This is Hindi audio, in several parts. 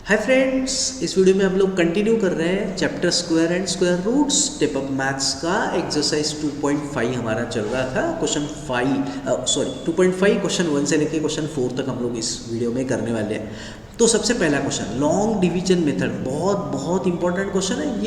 हाय फ्रेंड्स, इस वीडियो में हम लोग कंटिन्यू कर रहे हैं chapter square and square roots step up maths का एक्सरसाइज 2.5 हमारा चल रहा था। क्वेश्चन 2.5 क्वेश्चन 1 से लेके क्वेश्चन 4 तक हम लोग इस वीडियो में करने वाले हैं। तो सबसे पहला क्वेश्चन लॉन्ग डिवीजन मेथड, बहुत बहुत इंपॉर्टेंट क्वेश्चन है।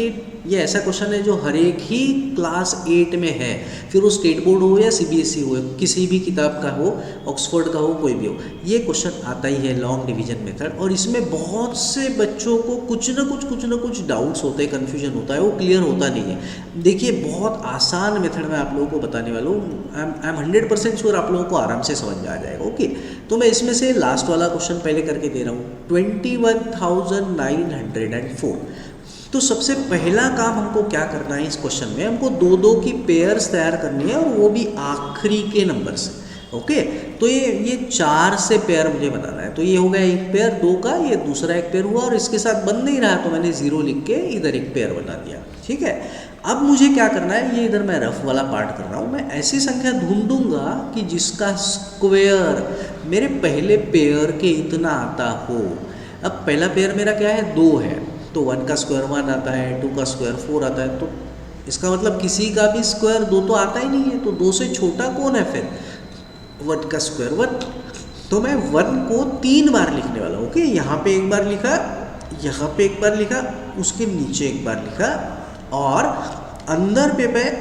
ये ऐसा क्वेश्चन है जो हर एक ही क्लास 8 में है, फिर वो स्टेट बोर्ड हो या सीबीएसई हो, किसी भी किताब का हो, ऑक्सफोर्ड का हो, कोई भी हो, ये क्वेश्चन आता ही है लॉन्ग डिवीजन मेथड। और इसमें बहुत से बच्चों को कुछ ना कुछ डाउट्स होते हैं, कन्फ्यूजन होता है, वो क्लियर होता नहीं है। देखिए, बहुत आसान मेथड में आप लोगों को बताने वाला हूँ। आई एम 100% श्योर आप लोगों को आराम से समझ में आ जाएगा। ओके, तो मैं इसमें से लास्ट वाला क्वेश्चन पहले करके दे रहा हूँ। 21,904। तो सबसे पहला काम हमको क्या करना है इस क्वेश्चन में, हमको दो दो की पेयर्स तैयार करनी है, और वो भी आखिरी के नंबर से। ओके, तो ये 4 से पेयर मुझे बनाना है। तो ये हो गया एक पेयर 2 का, ये दूसरा एक पेयर हुआ, और इसके साथ बन नहीं रहा तो मैंने 0 लिख के इधर एक पेयर बना दिया। ठीक है, अब मुझे क्या करना है, ये इधर मैं रफ वाला पार्ट कर रहा हूँ। मैं ऐसी संख्या ढूंढूंगा कि जिसका स्क्वायर मेरे पहले पेयर के इतना आता हो। अब पहला पेयर मेरा क्या है, 2 है, तो 1 का स्क्वायर 1 आता है, 2 का स्क्वायर 4 आता है। तो इसका मतलब किसी का भी स्क्वायर 2 तो आता ही नहीं है। तो 2 से छोटा कौन है फिर, 1 का स्क्वायर 1। तो मैं 1 को 3 बार लिखने वाला हूँ। ओके, यहाँ पे एक बार लिखा, यहाँ पे एक बार लिखा, उसके नीचे एक बार लिखा, और अंदर पे मैं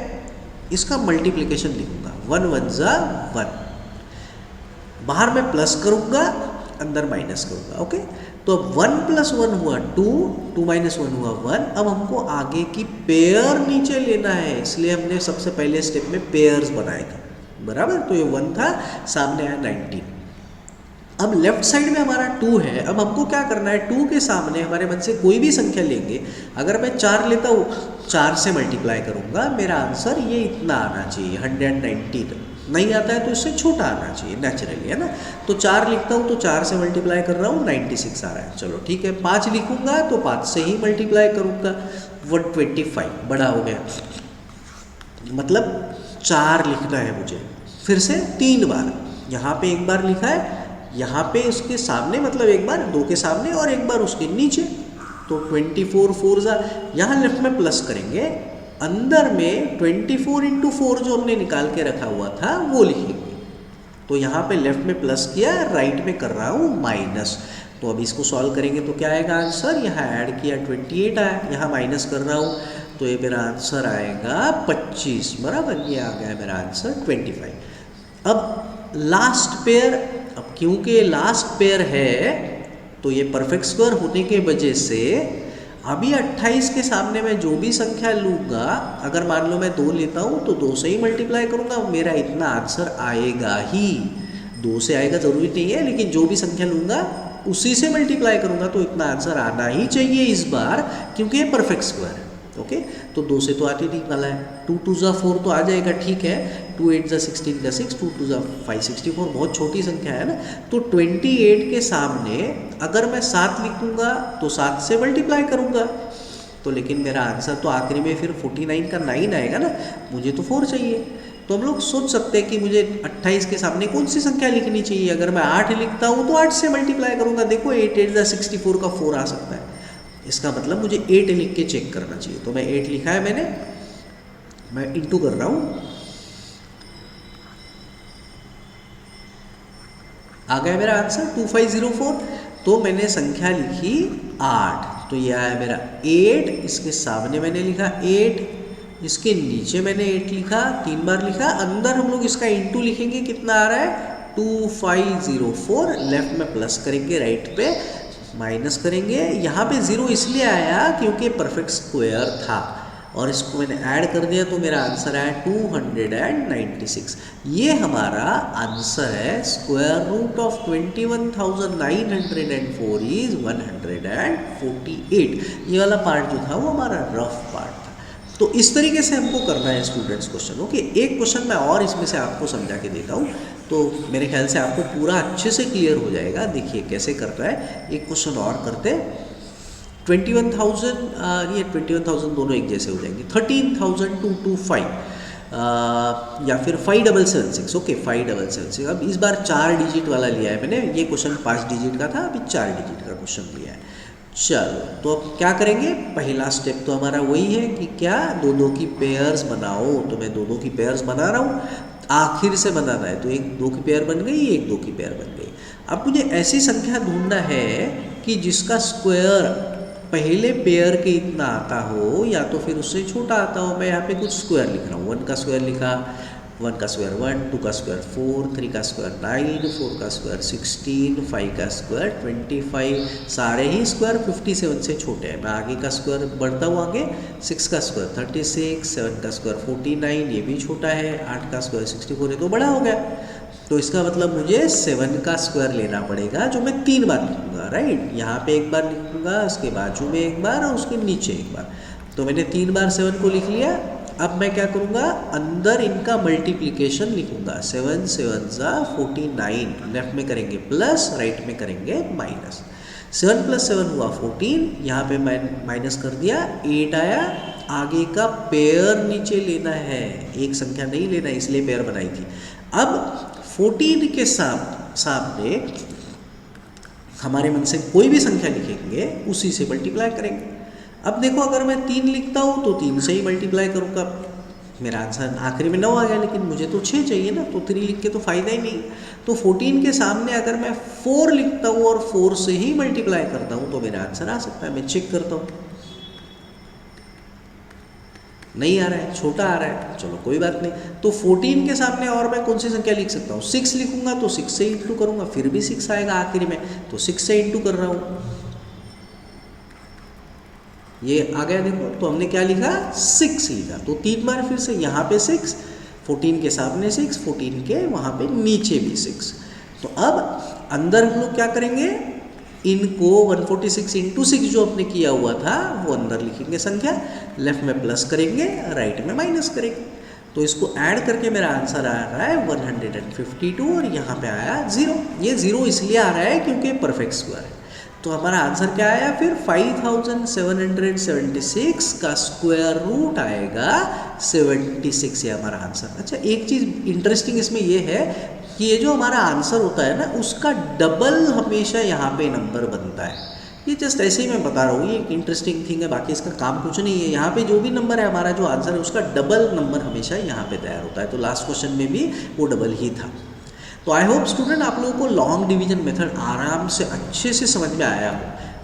इसका मल्टीप्लिकेशन लिखूंगा। 1 1 जा 1, बाहर में प्लस करूंगा, अंदर माइनस करूंगा। ओके, तो अब 1 + 1 हुआ 2, 2 - 1 हुआ 1। अब हमको आगे की पेयर नीचे लेना है, इसलिए हमने सबसे पहले स्टेप में पेयर्स बनाए थे, बराबर। तो ये 1 था, सामने आया 19। अब लेफ्ट साइड में हमारा 2 है। अब हमको क्या करना है, 2 के सामने हमारे मन से कोई भी संख्या लेंगे। अगर मैं 4 लेता हूँ, 4 से मल्टीप्लाई करूँगा, मेरा आंसर ये इतना आना चाहिए, 119। नहीं आता है तो इससे छोटा आना चाहिए नेचुरली, है ना। तो 4 लिखता हूँ, तो 4 से मल्टीप्लाई कर रहा हूँ, 96 आ रहा है। चलो ठीक है, 5 लिखूँगा तो 5 से ही मल्टीप्लाई करूँगा, 125 बड़ा हो गया। मतलब 4 लिखना है मुझे, फिर से 3 बार। यहाँ पे एक बार लिखा है, यहाँ पे उसके सामने, मतलब एक बार 2 के सामने और एक बार उसके नीचे। तो 24 4 जा, यहाँ लेफ्ट में प्लस करेंगे, अंदर में 24 × 4 जो हमने निकाल के रखा हुआ था वो लिखेंगे। तो यहाँ पे लेफ्ट में प्लस किया, राइट में कर रहा हूँ माइनस। तो अब इसको सॉल्व करेंगे तो क्या आएगा आंसर, यहाँ ऐड किया 28 आया, यहाँ माइनस कर रहा हूँ तो ये मेरा आंसर आएगा 25, बराबर। ये आ गया मेरा आंसर 25। अब लास्ट पेयर, अब क्योंकि लास्ट पेयर है तो ये परफेक्ट स्क्वायर होने के वजह से अभी 28 के सामने मैं जो भी संख्या लूँगा, अगर मान लो मैं 2 लेता हूँ तो 2 से ही मल्टीप्लाई करूँगा, मेरा इतना आंसर आएगा ही। 2 से आएगा ज़रूरी नहीं है, लेकिन जो भी संख्या लूँगा उसी से मल्टीप्लाई करूँगा तो इतना आंसर आना ही चाहिए इस बार, क्योंकि ये परफेक्ट स्क्वायर है। ओके, तो 2 से तो आते नहीं वाला है। 2 2 जा 4 तो आ जाएगा, ठीक है। 2 8 जा 16 का 6, 2 2 जा 5 64, बहुत छोटी संख्या है ना। तो 28 के सामने अगर मैं 7 लिखूंगा तो 7 से मल्टीप्लाई करूंगा, तो लेकिन मेरा आंसर तो आखिरी में फिर 49 का 9 आएगा ना, मुझे तो 4 चाहिए। तो हम लोग सोच सकते हैं कि मुझे 28 के सामने कौन सी संख्या लिखनी चाहिए। अगर मैं 8 लिखता हूँ तो 8 से मल्टीप्लाई करूँगा। देखो 8 8 जा 64 का 4 आ सकता है, इसका मतलब मुझे 8 लिख के चेक करना चाहिए। तो मैं 8 लिखा है मैंने, मैं इंटू कर रहा हूँ, आ गया मेरा आंसर 2504। तो मैंने संख्या लिखी 8, तो ये आया मेरा 8, इसके सामने मैंने लिखा 8, इसके नीचे मैंने 8 लिखा, 3 बार लिखा, अंदर हम लोग इसका इंटू लिखेंगे, कितना आ रहा है 2504। लेफ्ट में प्लस करेंगे, राइट पे माइनस करेंगे। यहाँ पे 0 इसलिए आया क्योंकि परफेक्ट स्क्वायर था, और इसको मैंने ऐड कर दिया तो मेरा आंसर आया 296। ये हमारा आंसर है। Square root of 21,904 is 148। ये वाला पार्ट जो था वो हमारा रफ पार्ट था। तो इस तरीके से हमको करना है स्टूडेंट्स क्वेश्चन। ओके, एक क्वेश्चन मैं और इसमें से आपको समझा के देता हूँ, तो मेरे ख्याल से आपको पूरा अच्छे से क्लियर हो जाएगा। देखिए कैसे करता है। एक क्वेश्चन और करते हैं। 21,000, ये 21,000 दोनों एक जैसे हो जाएंगे। 13,225 या फिर 5776। ओके, 5776। अब इस बार 4 डिजिट वाला लिया है मैंने। ये क्वेश्चन 5 डिजिट का था, अभी 4 डिजिट का क्वेश्चन लिया है। चलो तो अब क्या करेंगे, पहला स्टेप तो हमारा वही है कि क्या दो दो की पेयर्स बनाओ। तो मैं दो दो की पेयर्स बना रहा हूँ, आखिर से बनाना है। तो एक दो की पेयर बन गई, एक दो की पेयर बन गई। अब मुझे ऐसी संख्या ढूंढना है कि जिसका स्क्वायर पहले पेयर के इतना आता हो या तो फिर उससे छोटा आता हो। मैं यहाँ पे कुछ स्क्वायर लिख रहा हूँ। 1 का स्क्वायर लिखा, 1 का स्क्वायर 1, 2 का स्क्वायर 4, 3 का स्क्वायर 9, 4 का स्क्वायर 16, 5 का स्क्वायर 25। सारे ही स्क्वायर 57 से छोटे हैं। मैं आगे का स्क्वायर बढ़ता हूँ आगे। 6 का स्क्वायर 36, 7 का स्क्वायर 49, ये भी छोटा है। 8 का स्क्वायर 64 है तो बड़ा हो गया। तो इसका मतलब मुझे 7 का स्क्वायर लेना पड़ेगा, जो मैं 3 बार लिखूंगा, राइट। यहाँ पे एक बार लिखूंगा, उसके बाजू में एक बार और उसके नीचे एक बार। तो मैंने 3 बार 7 को लिख लिया। अब मैं क्या करूँगा, अंदर इनका मल्टीप्लिकेशन लिखूंगा। 7 7 ज़ा 49, लेफ्ट में करेंगे प्लस, राइट में करेंगे माइनस। 7 + 7 हुआ 14, यहाँ पे माइनस कर दिया, 8 आया। आगे का पेयर नीचे लेना है, एक संख्या नहीं लेना है, इसलिए पेयर बनाई थी। अब 14 के सामने हमारे मन से कोई भी संख्या लिखेंगे, उसी से मल्टीप्लाई करेंगे। अब देखो, अगर मैं 3 लिखता हूँ तो 3 से ही मल्टीप्लाई करूँगा। मेरा आंसर आखिरी में 9 आ गया, लेकिन मुझे तो 6 चाहिए ना, तो 3 लिख के तो फ़ायदा ही नहीं। तो 14 के सामने अगर मैं 4 लिखता हूँ और 4 से ही मल्टीप्लाई करता हूँ तो मेरा आंसर आ सकता है। मैं चेक करता हूँ, नहीं आ रहा है, छोटा आ रहा है, चलो कोई बात नहीं। तो 14 के सामने और मैं कौन सी संख्या लिख सकता हूँ, 6 लिखूंगा। तो 6 से इंटू करूँगा, फिर भी 6 आएगा आखिरी में, तो 6 से इंटू कर रहा हूँ, ये आ गया। देखो, तो हमने क्या लिखा, 6 लिखा। तो 3 बार फिर से यहाँ पे 6, 14 के सामने 6, 14 के वहाँ पे नीचे भी 6। तो अब अंदर हम लोग क्या करेंगे, इनको 146 इंटू 6 जो आपने किया हुआ था वो अंदर लिखेंगे संख्या, लेफ्ट में प्लस करेंगे, राइट में माइनस करेंगे। तो इसको ऐड करके मेरा आंसर आ रहा है 152 और यहाँ पे आया 0। ये 0 इसलिए आ रहा है क्योंकि परफेक्ट स्क्वायर है। तो हमारा आंसर क्या आया फिर, 5776 का स्क्वायर रूट आएगा 76, ये हमारा आंसर। अच्छा, एक चीज़ इंटरेस्टिंग इसमें ये है कि ये जो हमारा आंसर होता है ना, उसका डबल हमेशा यहाँ पे नंबर बनता है। ये जस्ट ऐसे ही मैं बता रहा हूँ, ये एक इंटरेस्टिंग थिंग है, बाकी इसका काम कुछ नहीं है। यहाँ पे जो भी नंबर है हमारा, जो आंसर है उसका डबल नंबर हमेशा यहाँ पे तैयार होता है। तो लास्ट क्वेश्चन में भी वो डबल ही था। तो आई होप स्टूडेंट आप लोगों को लॉन्ग डिवीजन मेथड आराम से अच्छे से समझ में आया हो।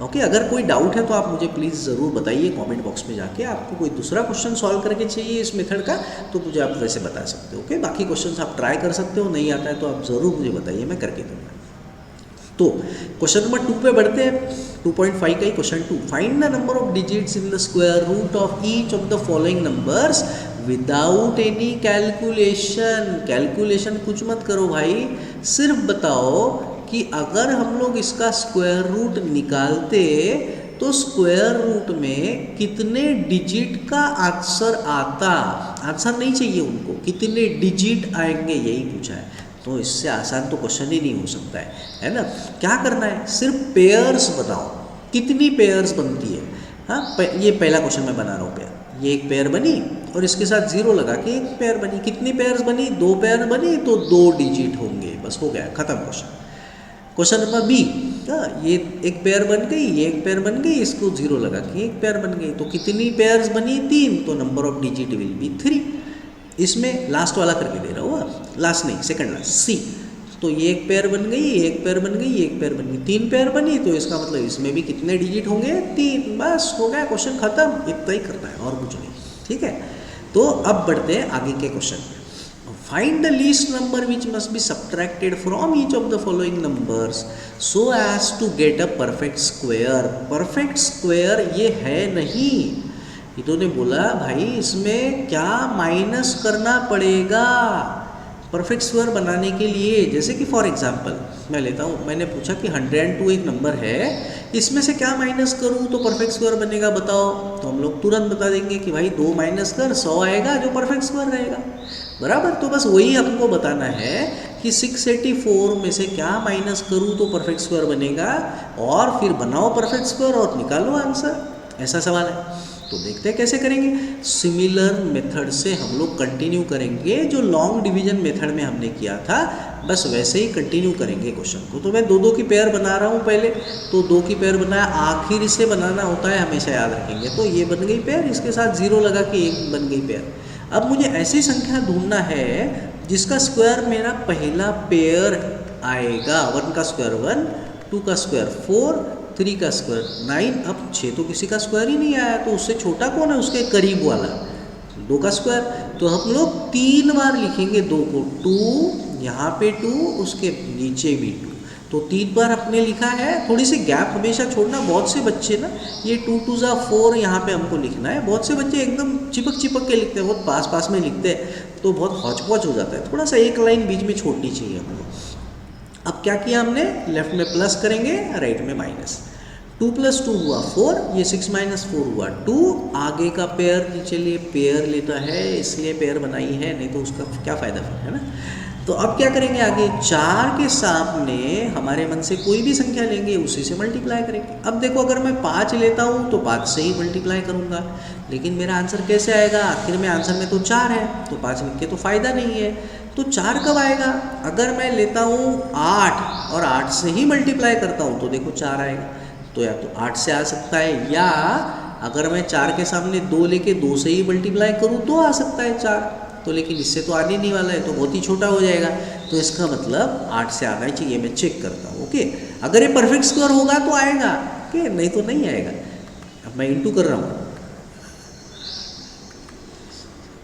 ओके, अगर कोई डाउट है तो आप मुझे प्लीज़ ज़रूर बताइए कमेंट बॉक्स में जाके। आपको कोई दूसरा क्वेश्चन सॉल्व करके चाहिए इस मेथड का तो मुझे आप वैसे बता सकते हो। ओके, बाकी क्वेश्चंस आप ट्राई कर सकते हो, नहीं आता है तो आप ज़रूर मुझे बताइए, मैं करके दूँगा। तो क्वेश्चन नंबर 2 पे बढ़ते हैं। 2.5 का ही question 2, find the number of digits in the square root of each of the following numbers without any calculation. Calculation कुछ मत करो भाई, सिर्फ बताओ कि अगर हम लोग इसका स्क्वायर रूट निकालते तो स्क्वायर रूट में कितने डिजिट का आंसर आता। आंसर नहीं चाहिए उनको, कितने डिजिट आएंगे यही पूछा है। तो इससे आसान तो क्वेश्चन ही नहीं हो सकता है ना। क्या करना है, सिर्फ पेयर्स बताओ, कितनी पेयर्स बनती है। हाँ, ये पहला क्वेश्चन मैं बना रहा हूँ पेयर। ये एक पेयर बनी और इसके साथ 0 लगा के एक पेयर बनी। कितनी पेयर्स बनी, 2 पेयर बनी, तो 2 डिजिट होंगे, बस हो गया, खत्म क्वेश्चन। क्वेश्चन नंबर बी, ये एक पेयर बन गई, ये एक पेयर बन गई, इसको 0 लगा के एक पेयर बन गई। तो कितनी पेयर्स बनी, 3, तो number of digit will be 3। इसमें लास्ट वाला करके दे रहा हूँ, लास्ट नहीं, सेकंड लास्ट, सी। तो ये एक पेयर बन गई, एक पेयर बन गई, एक पेयर बन गई, 3 पेयर बनी। तो इसका मतलब इसमें भी कितने डिजिट होंगे, 3। बस हो गया क्वेश्चन खत्म, इतना ही करना है और कुछ नहीं। ठीक है, तो अब बढ़ते हैं आगे के question. Find the least number which must be subtracted from each of the following numbers so as to get a perfect square. Perfect square ये है नहीं। इन्होंने बोला भाई इसमें क्या माइनस करना पड़ेगा परफेक्ट स्क्वायर बनाने के लिए। जैसे कि फॉर एग्जांपल मैं लेता हूँ, मैंने पूछा कि 102 एक नंबर है, इसमें से क्या माइनस करूँ तो परफेक्ट स्क्वायर बनेगा बताओ। तो हम लोग तुरंत बता देंगे कि भाई 2 माइनस कर 100 आएगा जो परफेक्ट स्क्वायर रहेगा, बराबर। तो बस वही हमको बताना है कि 684 में से क्या माइनस करूँ तो परफेक्ट स्क्वायर बनेगा, और फिर बनाओ परफेक्ट स्क्वायर और निकालो आंसर। ऐसा सवाल है। तो देखते हैं कैसे करेंगे। सिमिलर मेथड से हम लोग कंटिन्यू करेंगे जो लॉन्ग डिवीजन मेथड में हमने किया था बस वैसे ही कंटिन्यू करेंगे क्वेश्चन को। तो मैं दो दो की पेयर बना रहा हूँ पहले, तो दो की पेयर बनाया, आखिर से बनाना होता है, हमेशा याद रखेंगे। तो ये बन गई पेयर, इसके साथ 0 लगा के एक बन गई पेयर। अब मुझे ऐसी संख्या ढूंढना है जिसका स्क्वायर मेरा पहला पेयर आएगा। 1 का स्क्वायर 1, 2 का स्क्वायर 4, 3 का स्क्वायर 9। अब 6 तो किसी का स्क्वायर ही नहीं आया, तो उससे छोटा कौन है, उसके करीब वाला 2 का स्क्वायर। तो हम लोग 3 बार लिखेंगे 2 को, 2 यहाँ पे 2, उसके नीचे भी 2, तो 3 बार अपने लिखा है। थोड़ी सी गैप हमेशा छोड़ना। बहुत से बच्चे ना ये 2 2 जा 4 यहाँ पे हमको लिखना है, बहुत से बच्चे एकदम चिपक चिपक के लिखते हैं, बहुत पास पास में लिखते हैं, तो बहुत हौच पौच हो जाता है। थोड़ा सा एक लाइन बीच में छोड़नी चाहिए हमको। अब क्या किया हमने, लेफ्ट में प्लस करेंगे, राइट में माइनस। 2 + 2 हुआ 4, ये 6 - 4 हुआ 2। आगे का पेयर चलिए पेयर लेता है, इसलिए पेयर बनाई है, नहीं तो उसका क्या फ़ायदा फिर, है ना। तो अब क्या करेंगे आगे, 4 के सामने हमारे मन से कोई भी संख्या लेंगे, उसी से मल्टीप्लाई करेंगे। अब देखो अगर मैं 5 लेता हूँ तो 5 से ही मल्टीप्लाई करूँगा, लेकिन मेरा आंसर कैसे आएगा, आखिर में आंसर में तो 4 है, तो 5 लिख के तो फ़ायदा नहीं है। तो 4 कब आएगा, अगर मैं लेता हूँ 8 और 8 से ही मल्टीप्लाई करता हूँ तो देखो 4 आएगा। तो या तो 8 से आ सकता है, या अगर मैं 4 के सामने 2 लेके 2 से ही मल्टीप्लाई करूँ तो आ सकता है 4। तो लेकिन इससे तो आने नहीं वाला है, तो बहुत ही छोटा हो जाएगा। तो इसका मतलब 8 से आना ही चाहिए। मैं चेक करता हूँ, ओके। अगर ये परफेक्ट स्क्वायर होगा तो आएगा, ओके, नहीं तो नहीं आएगा। अब मैं इंटू कर रहा हूँ,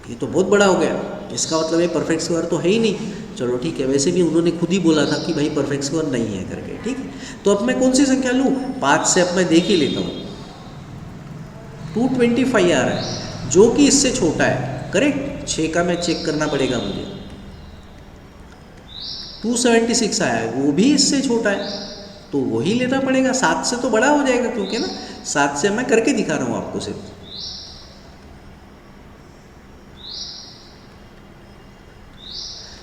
ये तो बहुत बड़ा हो गया, इसका मतलब ये परफेक्ट स्क्वायर तो है ही नहीं। चलो ठीक है, वैसे भी उन्होंने खुद ही बोला था कि भाई परफेक्ट स्क्वायर नहीं है करके, ठीक है। तो अब मैं कौन सी संख्या लूँ, 5 से अब मैं देख ही लेता हूँ। 225 आ रहा है, जो कि इससे छोटा है, करेक्ट। 6 का मैं चेक करना पड़ेगा मुझे। 276 आया है, वो भी इससे छोटा है, तो वही लेना पड़ेगा। 7 से तो बड़ा हो जाएगा, क्योंकि ना 7 से मैं करके दिखा रहा हूँ आपको सिर्फ।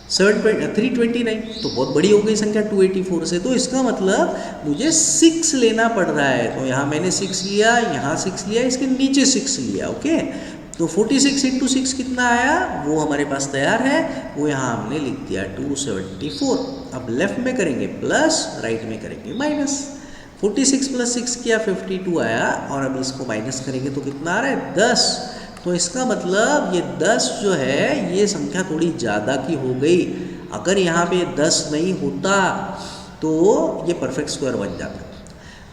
329 तो बहुत बड़ी हो गई संख्या 284 से, तो इसका मतलब मुझे 6 लेना पड़ रहा है। तो यहाँ मैंने 6 लिया, यहाँ 6 लिया, इसके नीचे 6 लिया, ओके। तो 46 × 6 कितना आया, वो हमारे पास तैयार है, वो यहाँ हमने लिख दिया 274। अब लेफ्ट में करेंगे प्लस, राइट में करेंगे माइनस। 46 + 6 किया 52 आया, और अब इसको माइनस करेंगे तो कितना आ रहा है 10। तो इसका मतलब ये 10 जो है ये संख्या थोड़ी ज़्यादा की हो गई। अगर यहाँ पे 10 नहीं होता तो ये परफेक्ट स्क्वायर बन जाता।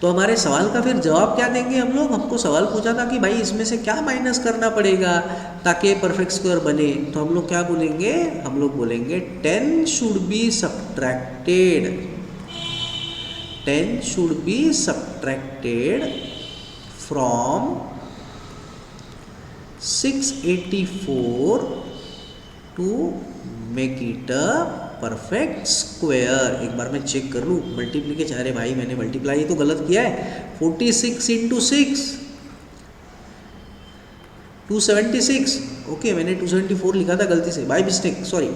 तो हमारे सवाल का फिर जवाब क्या देंगे हम लोग, हमको सवाल पूछा था कि भाई इसमें से क्या माइनस करना पड़ेगा ताकि परफेक्ट स्क्वायर बने। तो हम लोग क्या बोलेंगे, हम लोग बोलेंगे 10 should be subtracted, 10 should be subtracted from 684 to make it a perfect square. एक बार मैं चेक कर लूँ मल्टीप्लीकेशन। अरे भाई मैंने मल्टीप्लाई तो गलत किया है। 46 × 6 276, ओके मैंने 274 लिखा था गलती से, बाय मिस्टेक, सॉरी।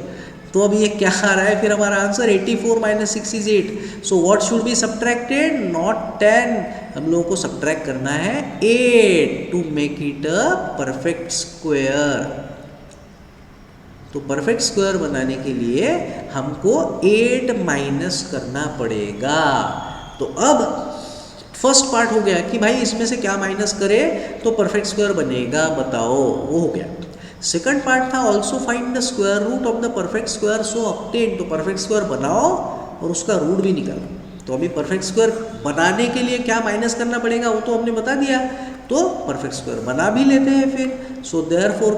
तो अब ये क्या आ रहा है फिर हमारा answer, 84 - 6 = 8। So what should be subtracted, not 10, हम लोगों को सब्ट्रैक्ट करना है 8 to make it a perfect square. तो परफेक्ट स्क्वायर बनाने के लिए हमको 8 माइनस करना पड़ेगा। तो अब फर्स्ट पार्ट हो गया कि भाई इसमें से क्या माइनस करे तो परफेक्ट स्क्वायर बनेगा, बताओ, वो हो गया। सेकंड पार्ट था also find the square root of the perfect square so obtain. तो परफेक्ट स्क्वायर बनाओ और उसका रूट भी निकालो। तो अभी परफेक्ट स्क्वायर बनाने के लिए क्या माइनस करना पड़ेगा वो तो हमने बता दिया। तो परफेक्ट स्क्वायर बना भी लेते हैं फिर। सो देयरफॉर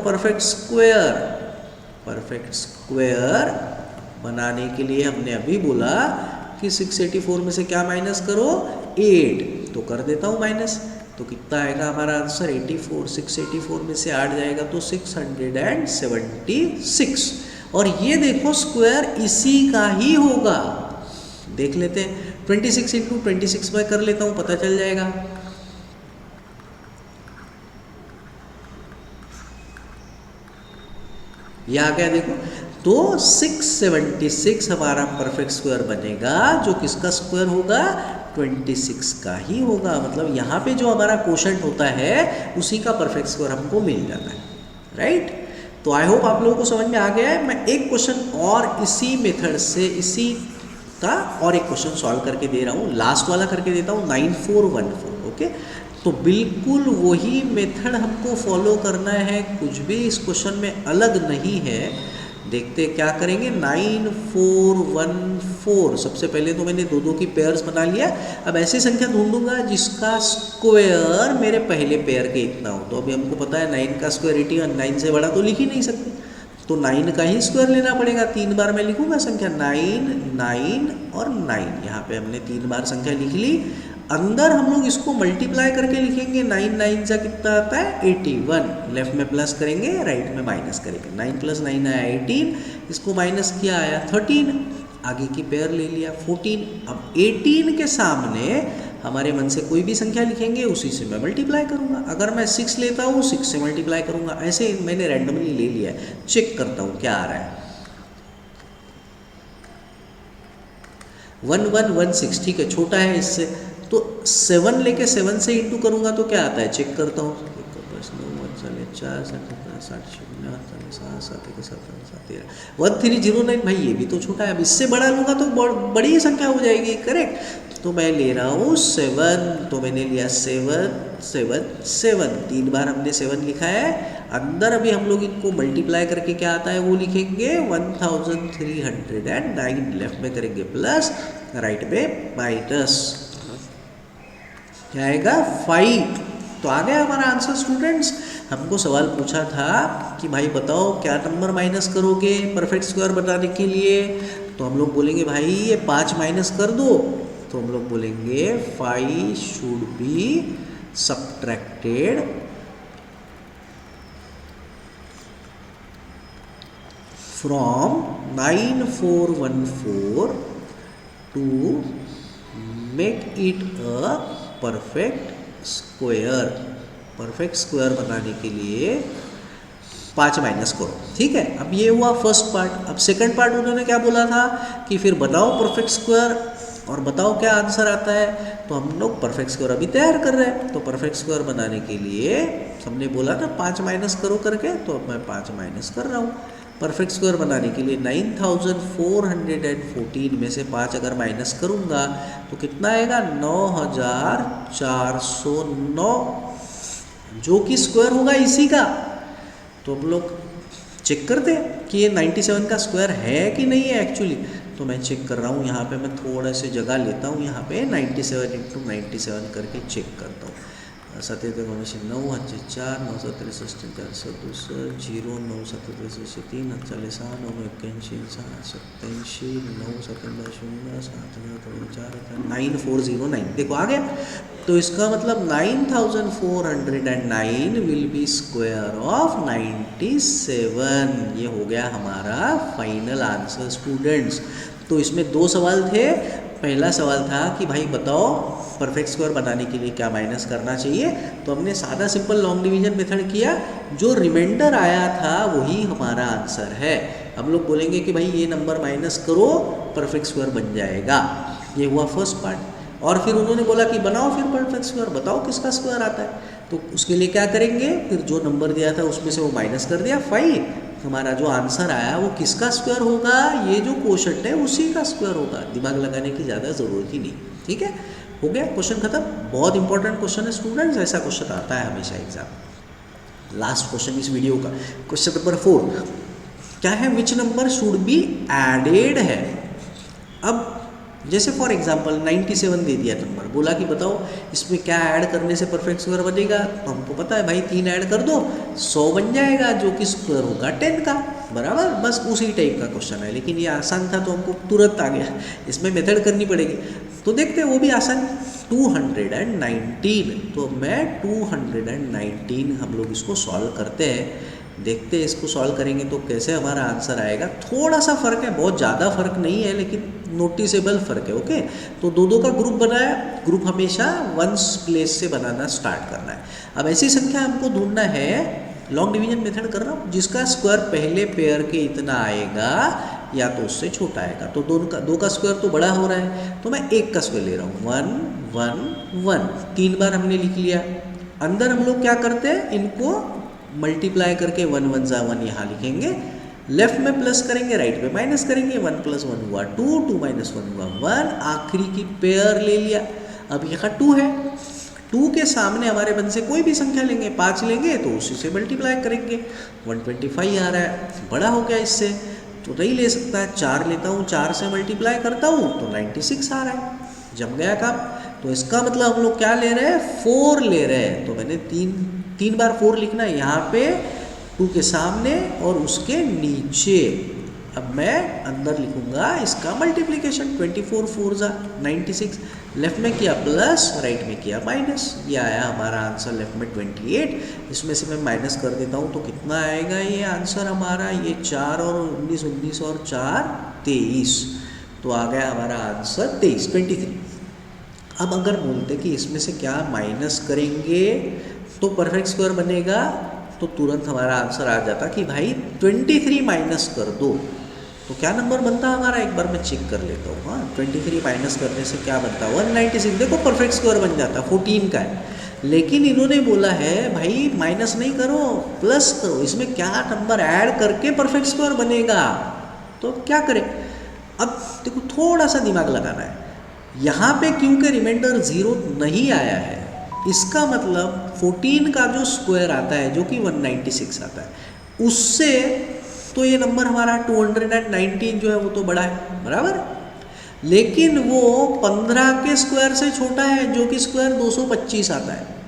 परफेक्ट स्क्वायर बनाने के लिए हमने अभी बोला कि 684 में से क्या माइनस करो, 8। तो कर देता हूँ माइनस, तो कितना आएगा हमारा आंसर 84। 684 में से 8 जाएगा तो 676। और ये देखो स्क्वायर इसी का ही होगा, देख लेते हैं। 26 × 26 में कर लेता हूँ, पता चल जाएगा। ये आ गया देखो। तो 676 हमारा परफेक्ट स्क्वायर बनेगा, जो किसका स्क्वायर होगा, 26 का ही होगा। मतलब यहाँ पे जो हमारा कोशेंट होता है उसी का परफेक्ट स्क्वायर हमको मिल जाता है, राइट। तो आई होप आप लोगों को समझ में आ गया है। मैं एक क्वेश्चन और इसी मेथड से इसी का और एक क्वेश्चन सॉल्व करके दे रहा हूँ, लास्ट वाला करके देता हूँ 9414। ओके, तो बिल्कुल वही मेथड हमको फॉलो करना है, कुछ भी इस क्वेश्चन में अलग नहीं है। देखते क्या करेंगे। 9414, सबसे पहले तो मैंने दो दो की पेयर्स बना लिया। अब ऐसी संख्या ढूंढूंगा जिसका स्क्वायर मेरे पहले पेयर के इतना हो। तो अभी हमको पता है 9 का स्क्वायर 81, 9 से बड़ा तो लिख ही नहीं सकते, तो 9 का ही स्क्वायर लेना पड़ेगा। 3 बार मैं लिखूंगा संख्या 9, 9 और 9। यहाँ पे हमने 3 बार संख्या लिख ली। अंदर हम लोग इसको मल्टीप्लाई करके लिखेंगे। 9 9 से कितना आता है 81, लेफ्ट में प्लस करेंगे, राइट में माइनस करेंगे। 9 + 9 आया 18, इसको माइनस किया आया 13, आगे की पेयर ले लिया 14। अब 18 के सामने हमारे मन से कोई भी संख्या लिखेंगे, उसी से मैं मल्टीप्लाई करूंगा। अगर मैं 6 लेता हूँ 6 से मल्टीप्लाई करूंगा। ऐसे मैंने रैंडमली ले लिया है। चेक करता हूँ क्या आ रहा है। 1116, ठीक है, छोटा है इससे, तो 7 लेके 7 से इंटू करूंगा तो क्या आता है, चेक करता हूँ। 1309 भाई ये भी तो छोटा है। अब इससे बड़ा लूँगा तो बड़ी संख्या हो जाएगी, करेक्ट। तो मैं ले रहा हूँ 7, तो मैंने लिया 7 7 7, 3 बार हमने 7 लिखा है। अंदर अभी हम लोग इनको मल्टीप्लाई करके क्या आता है वो लिखेंगे 1309, लेफ्ट में करेंगे प्लस, राइट में माइनस, क्या आएगा 5। तो आ गया हमारा आंसर स्टूडेंट्स। हमको सवाल पूछा था कि भाई बताओ क्या नंबर माइनस करोगे परफेक्ट स्क्वायर बनाने के लिए। तो हम लोग बोलेंगे भाई ये 5 माइनस कर दो। तो हम लोग बोलेंगे 5 should be subtracted from 9414 to make it a perfect square. Perfect square बनाने के लिए 5 माइनस करो, ठीक है। अब ये हुआ फर्स्ट पार्ट। अब सेकंड पार्ट उन्होंने क्या बोला था कि फिर बनाओ परफेक्ट स्क्वायर और बताओ क्या आंसर आता है। तो हम लोग परफेक्ट स्क्वायर अभी तैयार कर रहे हैं। तो परफेक्ट स्क्वायर बनाने के लिए हमने बोला ना 5 माइनस करो करके, तो अब मैं 5 माइनस कर रहा हूँ। परफेक्ट स्क्वायर बनाने के लिए 9414 में से 5 अगर माइनस करूँगा तो कितना आएगा 9409, जो कि स्क्वायर होगा इसी का। तो हम लोग चेक करते हैं कि ये 97 का स्क्वायर है कि नहीं है एक्चुअली। तो मैं चेक कर रहा हूँ, यहाँ पे मैं थोड़ा से जगह लेता हूँ, यहाँ पे 97 × 97 करके चेक करता हूँ। 7 9 4 9 7 63 4 0 9 7 3 4 9 81 87 9 7 0 7 4 9409, देखो आ गया। तो इसका मतलब 9409 विल बी स्क्वायर ऑफ 97। ये हो गया हमारा फाइनल आंसर स्टूडेंट्स। तो इसमें 2 सवाल थे। पहला सवाल था कि भाई बताओ परफेक्ट स्क्वायर बनाने के लिए क्या माइनस करना चाहिए। तो हमने सादा सिंपल लॉन्ग डिवीजन मेथड किया, जो रिमाइंडर आया था वही हमारा आंसर है। हम लोग बोलेंगे कि भाई ये नंबर माइनस करो परफेक्ट स्क्वायर बन जाएगा। ये हुआ फर्स्ट पार्ट। और फिर उन्होंने बोला कि बनाओ फिर परफेक्ट स्क्वायर, बताओ किसका स्क्वायर आता है। तो उसके लिए क्या करेंगे, फिर जो नंबर दिया था उसमें से वो माइनस कर दिया 5। हमारा जो आंसर आया वो किसका स्क्वायर होगा, ये जो कोशंट है उसी का स्क्वायर होगा। दिमाग लगाने की ज़्यादा ज़रूरत ही नहीं, ठीक है। हो गया, क्वेश्चन खत्म। बहुत इंपॉर्टेंट क्वेश्चन है स्टूडेंट्स, ऐसा क्वेश्चन आता है हमेशा एग्जाम। लास्ट क्वेश्चन इस वीडियो का, क्वेश्चन नंबर 4 क्या है, which number should be added है। अब जैसे फॉर एग्जांपल 97 दे दिया नंबर, बोला कि बताओ इसमें क्या ऐड करने से परफेक्ट स्क्वायर बनेगा। तो हमको पता है भाई 3 ऐड कर दो 100 बन जाएगा, जो कि स्क्वायर होगा 10 का, बराबर। बस उसी टाइप का क्वेश्चन है, लेकिन ये आसान था तो हमको तुरंत आ गया। इसमें मेथड करनी पड़ेगी, तो देखते हैं वो भी आसान। 219, तो मैं 219 हम लोग इसको सॉल्व करते हैं। देखते हैं इसको सॉल्व करेंगे तो कैसे हमारा आंसर आएगा। थोड़ा सा फ़र्क है, बहुत ज़्यादा फर्क नहीं है, लेकिन नोटिसेबल फ़र्क है। ओके, तो 2 का ग्रुप बनाया। ग्रुप हमेशा वंस प्लेस से बनाना स्टार्ट करना है। अब ऐसी संख्या हमको ढूंढना है, लॉन्ग डिवीजन मेथड कर रहा हूँ, जिसका स्क्वायर पहले पेयर के इतना आएगा या तो उससे छोटा आएगा। तो 2 का स्क्वायर तो बड़ा हो रहा है, तो मैं 1 का स्क्वायर ले रहा हूँ। 1 1 1, 3 बार हमने लिख लिया। अंदर हम लोग क्या करते हैं, इनको मल्टीप्लाई करके 1 1 जा 1 यहाँ लिखेंगे, लेफ्ट में प्लस करेंगे, राइट में माइनस करेंगे, 1 + 1 हुआ 2, 2 - 1 हुआ 1, आखिरी की पेयर ले लिया। अब यहाँ 2 है, 2 के सामने हमारे मन से कोई भी संख्या लेंगे, 5 लेंगे तो उसी से मल्टीप्लाई करेंगे, 125 आ रहा है, बड़ा हो गया इससे तो नहीं ले सकता है, 4 लेता हूँ, 4 से मल्टीप्लाई करता हूँ तो 96 आ रहा है, जम गया काम। तो इसका मतलब हम लोग क्या ले रहे हैं, 4 ले रहे हैं। तो मैंने तीन बार 4 लिखना है यहाँ पे, 2 के सामने और उसके नीचे। अब मैं अंदर लिखूंगा इसका मल्टीप्लिकेशन, 24 4 जा 96, लेफ्ट में किया प्लस, राइट में किया माइनस, ये आया हमारा आंसर लेफ्ट में 28। इसमें से मैं माइनस कर देता हूँ तो कितना आएगा ये आंसर हमारा, ये 4 और 19, 19 और 4 23, तो आ गया हमारा आंसर 23। अब अगर बोलते कि इसमें से क्या माइनस करेंगे तो परफेक्ट स्क्वायर बनेगा, तो तुरंत हमारा आंसर आ जाता कि भाई 23 माइनस कर दो, तो क्या नंबर बनता हमारा, एक बार मैं चेक कर लेता हूँ। हाँ, 23 माइनस करने से क्या बनता है, 196। देखो परफेक्ट स्क्वायर बन जाता, 14 का है, लेकिन इन्होंने बोला है भाई माइनस नहीं करो, प्लस करो, इसमें क्या नंबर ऐड करके परफेक्ट स्क्वायर बनेगा, तो क्या करें। अब देखो थोड़ा सा दिमाग लगाना है, यहाँ पे क्योंकि रिमाइंडर 0 नहीं आया है, इसका मतलब 14 का जो स्क्वायर आता है जो कि 196 आता है, उससे तो ये नंबर हमारा 219 जो है वो तो बड़ा है, बराबर, लेकिन वो 15 के स्क्वायर से छोटा है जो कि स्क्वायर 225 आता है।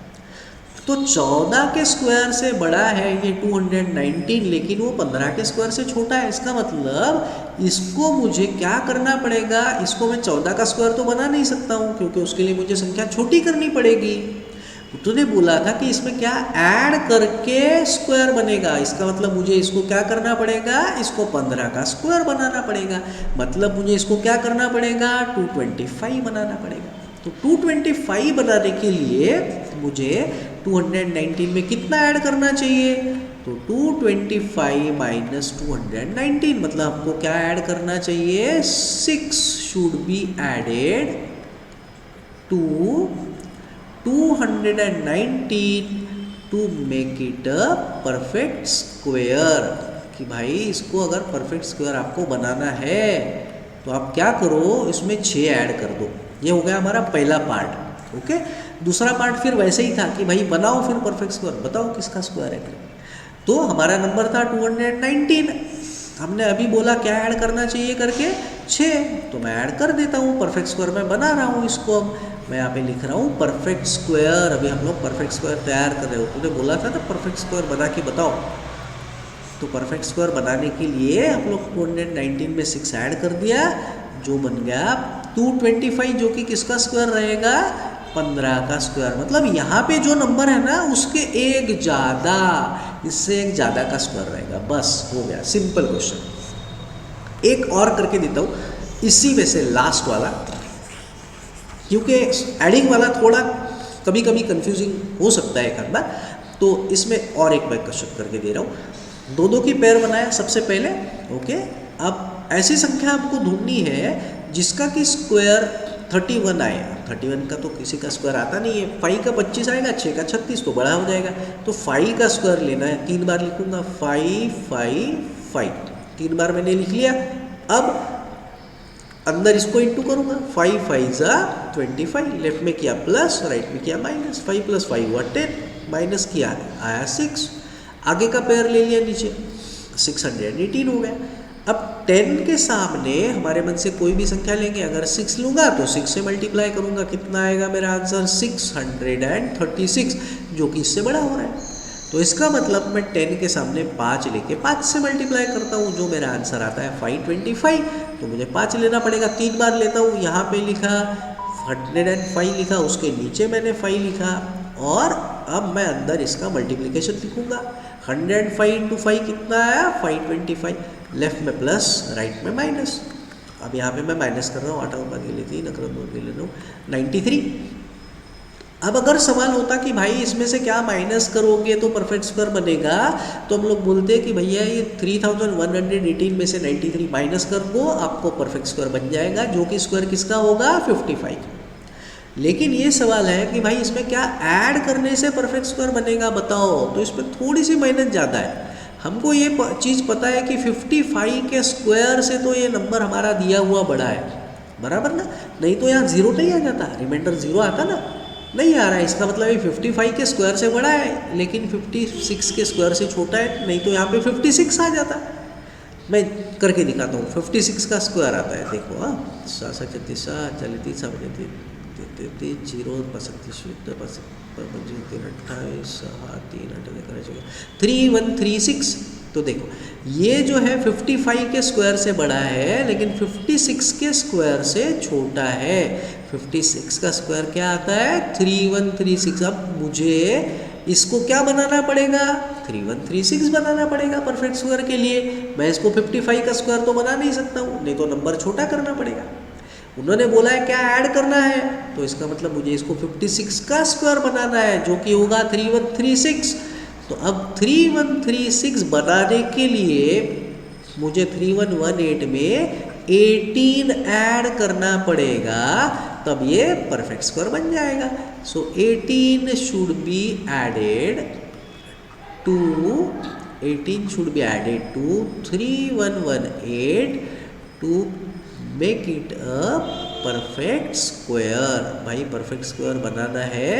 तो 14 के स्क्वायर से बड़ा है ये 219, लेकिन वो 15 के स्क्वायर से छोटा है। इसका मतलब इसको मुझे क्या करना पड़ेगा, इसको मैं 14 का स्क्वायर तो बना नहीं सकता हूँ, क्योंकि उसके लिए मुझे संख्या छोटी करनी पड़ेगी। तूने बोला था कि इसमें क्या ऐड करके स्क्वायर बनेगा, इसका मतलब मुझे इसको क्या करना पड़ेगा, इसको 15 का स्क्वायर बनाना पड़ेगा, मतलब मुझे इसको क्या करना पड़ेगा, 225 बनाना पड़ेगा। तो 225 बनाने के लिए मुझे 219 में कितना ऐड करना चाहिए, तो 225 माइनस 219, मतलब आपको क्या ऐड करना चाहिए, 6 should be added to 219 to make it a perfect square. कि भाई इसको अगर परफेक्ट स्क्वायर आपको बनाना है तो आप क्या करो, इसमें 6 ऐड कर दो। ये हो गया हमारा पहला पार्ट। ओके, दूसरा पार्ट फिर वैसे ही था कि भाई बनाओ फिर परफेक्ट स्क्वायर, बताओ किसका स्क्वायर है। तो हमारा नंबर था 219, हमने अभी बोला क्या ऐड करना चाहिए करके 6, तो मैं ऐड कर देता हूँ, परफेक्ट स्क्वायर मैं बना रहा हूँ। इसको अब मैं यहाँ पे लिख रहा हूँ परफेक्ट स्क्वायर। अभी हम लोग परफेक्ट स्क्वायर तैयार कर रहे हो, तूने बोला था ना परफेक्ट स्क्वायर बना के बताओ। तो परफेक्ट स्क्वायर बनाने के लिए हम लोग 219 में 6 ऐड कर दिया, जो बन गया 225, जो कि किसका स्क्वायर रहेगा, 15 का स्क्वायर। मतलब यहाँ पे जो नंबर है ना उसके एक ज़्यादा, इससे एक ज़्यादा का स्क्वायर रहेगा, बस हो गया, सिंपल क्वेश्चन। एक और करके देता हूँ इसी में से लास्ट वाला, क्योंकि एडिंग वाला थोड़ा कभी कभी कंफ्यूजिंग हो सकता है एक आध बार, तो इसमें और एक मैं क्वेश्चन करके दे रहा हूँ। 2 की पेयर बनाया सबसे पहले। ओके, अब ऐसी संख्या आपको ढूंढनी है जिसका कि स्क्वायर 31 आए। 31 का तो किसी का स्क्वायर आता नहीं है, 5 का 25 आएगा, 6 का 36, तो बड़ा हो जाएगा। तो 5 का स्क्वायर लेना है, 3 बार लिखूंगा, 5 5 5, 3 बार मैंने लिख लिया। अब अंदर इसको इंटू करूंगा, 5 5 जा 25, लेफ्ट में किया प्लस, राइट में किया माइनस, 5 + 5 हुआ 10, माइनस किया आया 6, आगे का पेयर ले लिया नीचे, 618 हो गया। अब 10 के सामने हमारे मन से कोई भी संख्या लेंगे, अगर 6 लूँगा तो 6 से मल्टीप्लाई करूँगा, कितना आएगा मेरा आंसर, 636, जो कि इससे बड़ा हो रहा है। तो इसका मतलब मैं 10 के सामने 5 लेके 5 से मल्टीप्लाई करता हूँ, जो मेरा आंसर आता है 525। तो मुझे 5 लेना पड़ेगा, 3 बार लेता हूँ, यहाँ पे लिखा 105 लिखा, उसके नीचे मैंने 5 लिखा, और अब मैं अंदर इसका मल्टीप्लिकेशन लिखूंगा। 105 × 5 कितना आया, 525, लेफ्ट में प्लस, राइट में माइनस। अब यहाँ पे मैं माइनस कर रहा हूँ, 8 ऊपर के लिए 3, अगर 2 के लिए 9, 93। अब अगर सवाल होता कि भाई इसमें से क्या माइनस करोगे तो परफेक्ट स्क्वायर बनेगा, तो हम लोग बोलते हैं कि भैया ये 3118 में से 93 माइनस कर दो, आपको परफेक्ट स्क्वायर बन जाएगा, जो कि स्क्वायर किसका होगा, 55। लेकिन ये सवाल है कि भाई इसमें क्या ऐड करने से परफेक्ट स्क्वायर बनेगा बताओ, तो इसमें थोड़ी सी मेहनत ज़्यादा है। हमको ये चीज़ पता है कि 55 के स्क्वायर से तो ये नंबर हमारा दिया हुआ बड़ा है, बराबर ना, नहीं तो यहाँ जीरो नहीं आ जाता, रिमाइंडर जीरो आता ना, नहीं आ रहा है, इसका मतलब ये 55 के स्क्वायर से बड़ा है लेकिन 56 के स्क्वायर से छोटा है, नहीं तो यहाँ पे 56 आ जाता। मैं करके दिखाता हूँ, 56 का स्क्वायर आता है, देखो हाँ, 3136। तो देखो ये जो है 55 के स्क्वायर से बड़ा है लेकिन 56 के स्क्वायर से छोटा है। 56 का स्क्वायर क्या आता है 3136। अब मुझे इसको क्या बनाना पड़ेगा 3136 बनाना पड़ेगा परफेक्ट स्क्वायर के लिए। मैं इसको 55 का स्क्वायर तो बना नहीं सकता हूँ, नहीं तो नंबर छोटा करना पड़ेगा। उन्होंने बोला है क्या ऐड करना है, तो इसका मतलब मुझे इसको 56 का स्क्वायर बनाना है जो कि होगा 3136। तो अब 3136 बनाने के लिए मुझे 3118 में 18 ऐड करना पड़ेगा, तब ये परफेक्ट स्क्वायर बन जाएगा। So 18 should be added to 3118 to make it a perfect square. भाई परफेक्ट स्क्वायर बनाना है,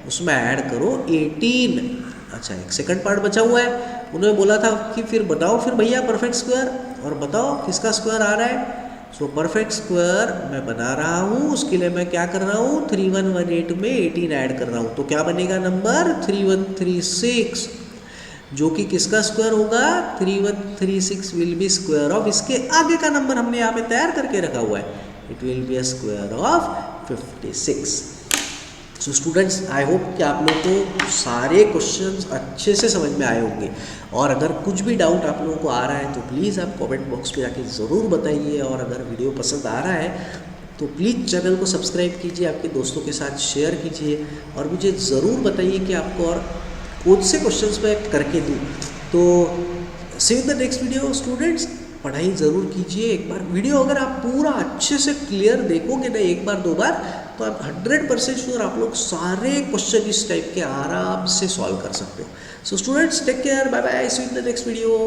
उसमें ऐड करो 18। अच्छा एक सेकंड पार्ट बचा हुआ है, उन्होंने बोला था कि फिर बताओ फिर भैया परफेक्ट स्क्वायर, और बताओ किसका स्क्वायर आ रहा है। सो परफेक्ट स्क्वायर मैं बना रहा हूँ, उसके लिए मैं क्या कर रहा हूँ 3118 में 18 ऐड कर रहा हूँ, तो क्या बनेगा नंबर 3136, जो कि किसका स्क्वायर होगा 3136 विल बी स्क्वायर ऑफ, इसके आगे का नंबर हमने यहाँ पे तैयार करके रखा हुआ है, it will be a square of 56। So students I hope कि आप लोगों को सारे क्वेश्चंस अच्छे से समझ में आए होंगे, और अगर कुछ भी डाउट आप लोगों को आ रहा है तो प्लीज़ आप कमेंट बॉक्स पे जाके ज़रूर बताइए, और अगर वीडियो पसंद आ रहा है तो प्लीज़ चैनल को सब्सक्राइब कीजिए, आपके दोस्तों के साथ शेयर कीजिए, और मुझे ज़रूर बताइए कि आपको और कौन से क्वेश्चंस मैं करके दूँ। तो see you in the next video students. पढ़ाई ज़रूर कीजिए, एक बार वीडियो अगर आप पूरा अच्छे से क्लियर देखोगे ना एक बार दो बार, तो आप 100% श्योर आप लोग सारे क्वेश्चन इस टाइप के आराम से सॉल्व कर सकते हो। So students take care, bye bye, see you in the next video.